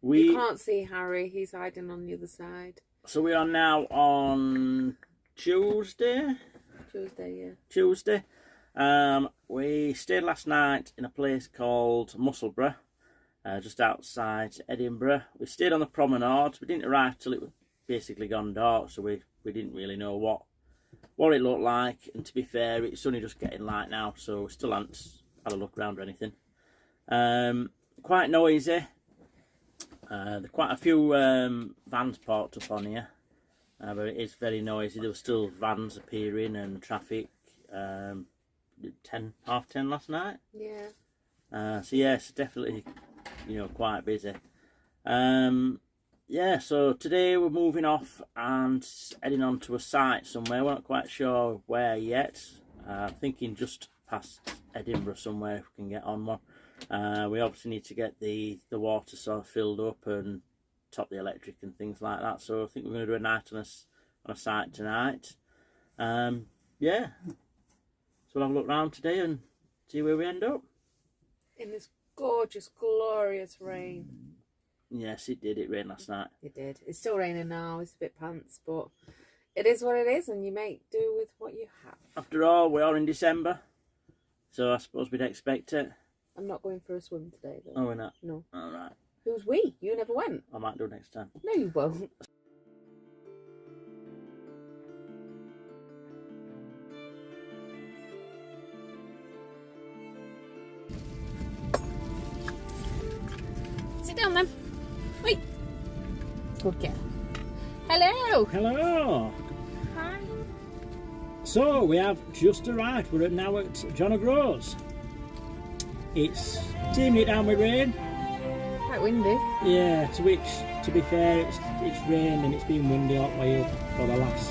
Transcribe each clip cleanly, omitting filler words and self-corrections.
You can't see Harry, he's hiding on the other side. So we are now on Tuesday. Tuesday. We stayed last night in a place called Musselburgh, just outside Edinburgh. We stayed on the promenade. We didn't arrive till it was basically gone dark, so we didn't really know what it looked like. And to be fair, it's only just getting light now, so we still haven't had a look around or anything. Quite noisy. There are quite a few vans parked up on here, but it is very noisy. There were still vans appearing and traffic. 10:30 last night. Yeah. So yeah, it's definitely, quite busy. Yeah, so today we're moving off and heading on to a site somewhere. We're not quite sure where yet. Thinking just past Edinburgh somewhere if we can get on one. We obviously need to get the water sort of filled up and top the electric and things like that. So I think we're going to do a night on a site tonight. Yeah. So we'll have a look around today and see where we end up. In this gorgeous, glorious rain. Yes, it did. It rained last night. It did. It's still raining now. It's a bit pants, but it is what it is, and you make do with what you have. After all, we are in December, so I suppose we'd expect it. I'm not going for a swim today, though. Oh, we're not? No. All right. Who's we? You never went. I might do it next time. No, you won't. Sit down then. Wait. Good girl. Hello. Hello. Hi. So we have just arrived. We're now at John O'Groats. It's teeming it down with rain. Quite windy. Yeah, to which, to be fair, it's rained and it's been windy all the way up for the last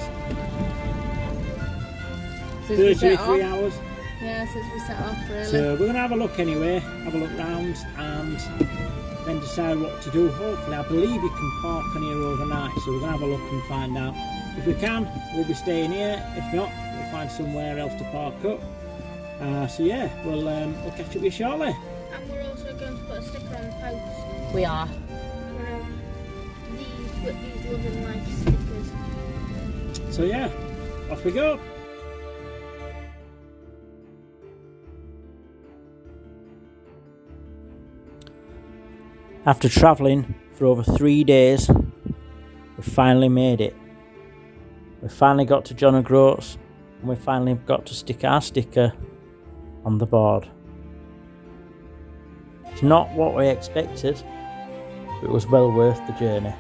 33 hours. Yeah, since we set off, really. So we're going to have a look anyway, have a look round and then decide what to do. Hopefully, I believe you can park on here overnight, so we're going to have a look and find out. If we can, we'll be staying here. If not, we'll find somewhere else to park up. So yeah, we'll catch up with you shortly. And we're also going to put a sticker on the post. We are. These Loving Life stickers. So yeah, off we go. After travelling for over 3 days, we finally made it. We finally got to John O'Groats and we finally got to stick our sticker on the board. It's not what we expected, but it was well worth the journey.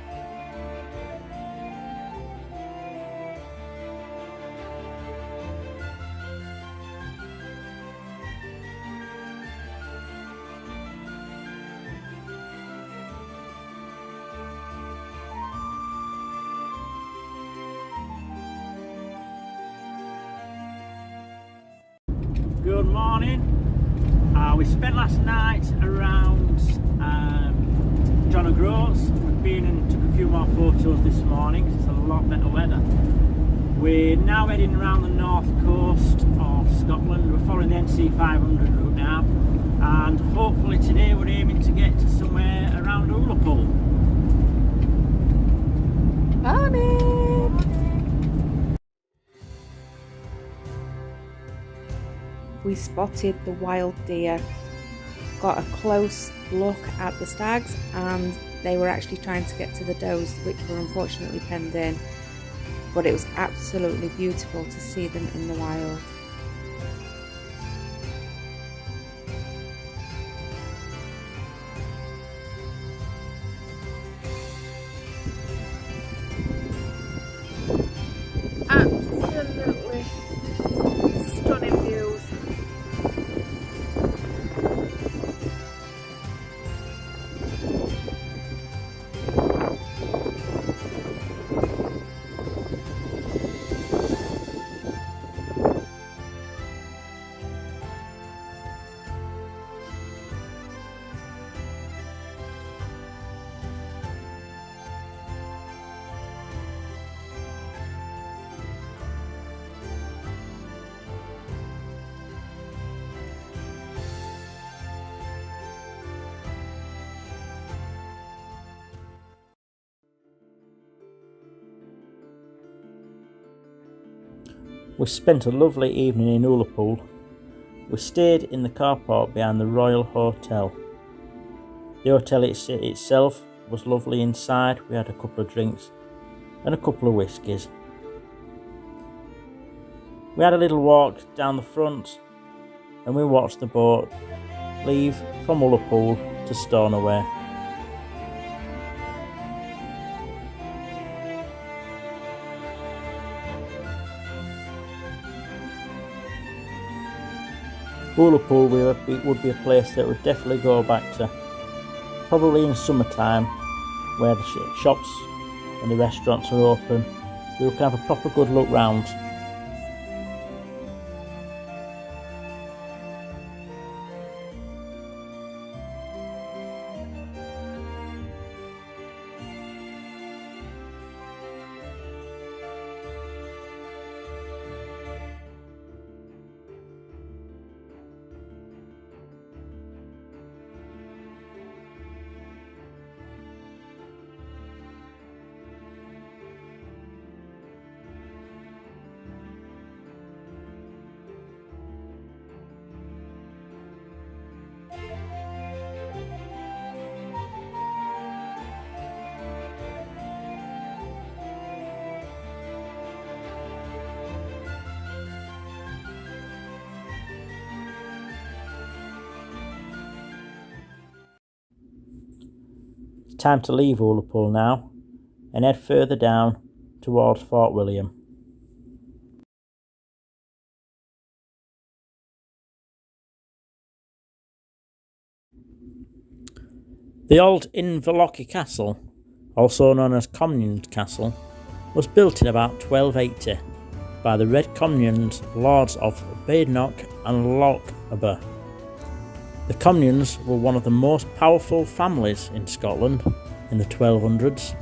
Good morning. We spent last night around John O'Groats. We've been and took a few more photos this morning because it's a lot better weather. We're now heading around the north coast of Scotland. We're following the NC 500 route now, and hopefully today we're aiming to get to somewhere around Ullapool. Morning. We spotted the wild deer, got a close look at the stags, and they were actually trying to get to the does, which were unfortunately penned in, but it was absolutely beautiful to see them in the wild. Absolutely stunning views. We spent a lovely evening in Ullapool. We stayed in the car park behind the Royal Hotel. The hotel itself was lovely inside. We had a couple of drinks and a couple of whiskies. We had a little walk down the front and we watched the boat leave from Ullapool to Stornoway. Ullapool would be a place that would definitely go back to, probably in summertime, where the shops and the restaurants are open. We can have a proper good look round. Time to leave Ullapool now and head further down towards Fort William. The old Inverloch Castle, also known as Comyns Castle, was built in about 1280 by the Red Comyns lords of Badenoch and Lochaber. The Comyns were one of the most powerful families in Scotland in the 1200s.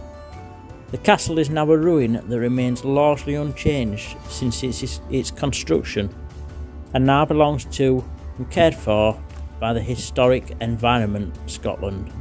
The castle is now a ruin that remains largely unchanged since its construction, and now belongs to and cared for by the Historic Environment Scotland.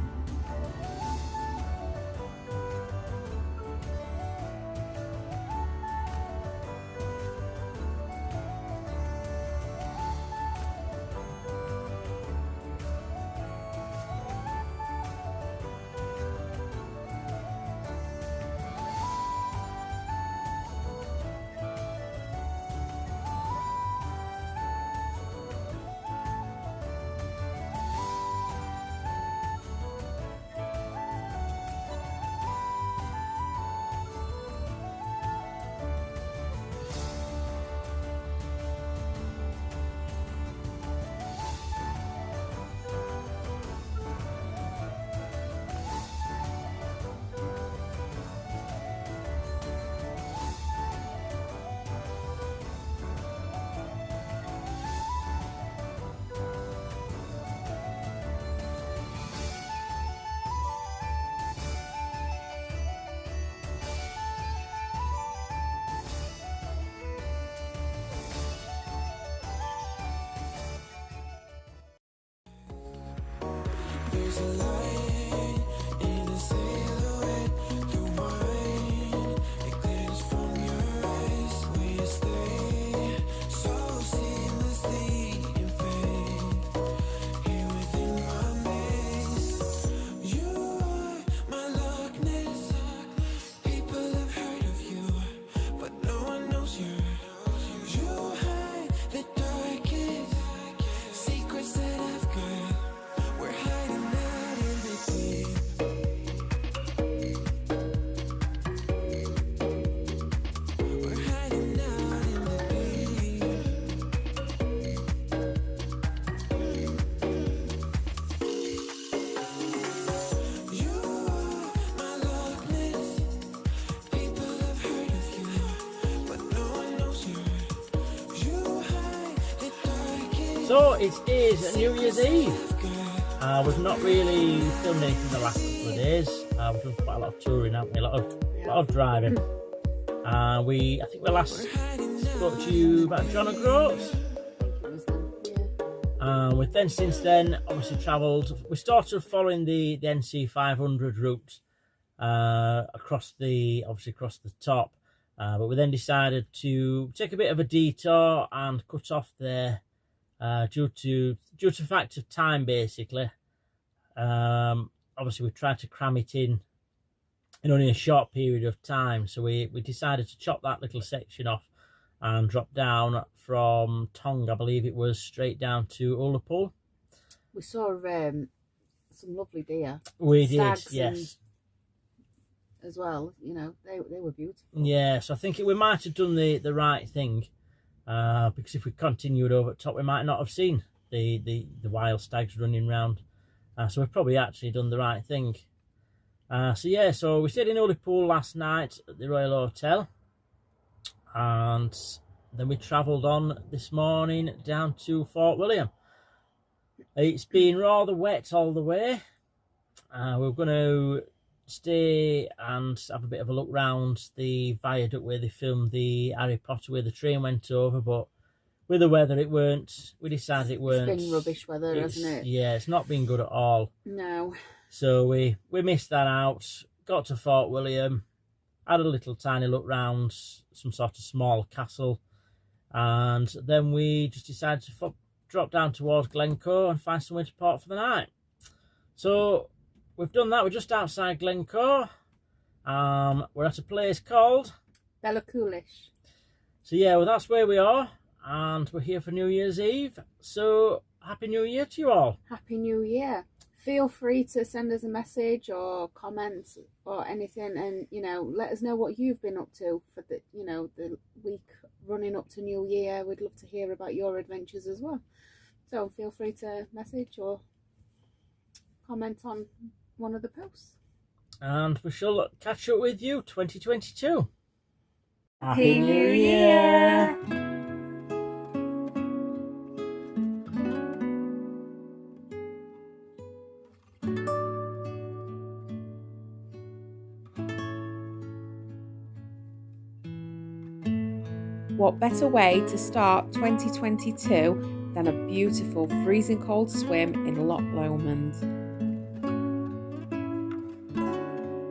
So it is New Year's Eve. I was not really filming anything the last couple of days. We've done quite a lot of touring, haven't we? A lot of driving. I think we last spoke to you about John O'Groats. We've then since then obviously travelled. We started following the NC 500 route across the top. But we then decided to take a bit of a detour and cut off there due to the fact of time, basically. Obviously, we tried to cram it in only a short period of time, so we decided to chop that little section off and drop down from Tong, I believe it was, straight down to Ullapool. We saw some lovely deer. We did, yes. As well, you know, they were beautiful. Yeah, so I think we might have done the right thing, because if we continued over at top, we might not have seen the wild stags running round. So we've probably actually done the right thing. So yeah, so we stayed in Ullapool last night at the Royal Hotel, and then we travelled on this morning down to Fort William. It's been rather wet all the way. We're going to stay and have a bit of a look round the viaduct where they filmed the Harry Potter, where the train went over, but with the weather we decided it weren't. It's been rubbish weather, hasn't it? Yeah, it's not been good at all. No. So we missed that out, got to Fort William, had a little tiny look round some sort of small castle, and then we just decided to drop down towards Glencoe and find somewhere to park for the night. So we've done that. We're just outside Glencoe. We're at a place called Bellacoolish. So yeah, well, that's where we are, and we're here for New Year's Eve. So Happy New Year to you all. Happy New Year. Feel free to send us a message or comment or anything, and you know, let us know what you've been up to for the the week running up to New Year. We'd love to hear about your adventures as well. So feel free to message or comment on one of the posts. And we shall catch up with you 2022. Happy New Year! What better way to start 2022 than a beautiful freezing cold swim in Loch Lomond?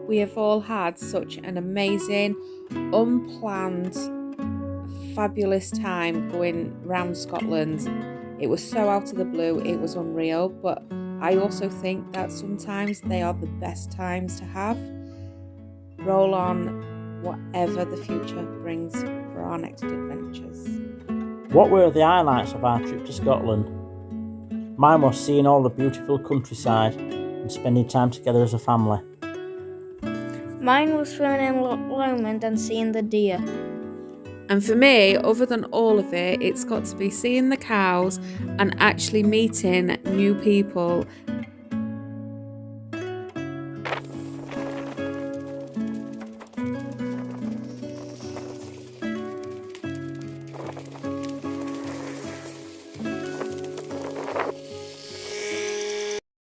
We have all had such an amazing, unplanned, fabulous time going round Scotland. It was so out of the blue, it was unreal, but I also think that sometimes they are the best times to have. Roll on whatever the future brings for our next adventures. What were the highlights of our trip to Scotland? Mine was seeing all the beautiful countryside and spending time together as a family. Mine was swimming in Loch Lomond and seeing the deer. And for me, other than all of it, it's got to be seeing the cows and actually meeting new people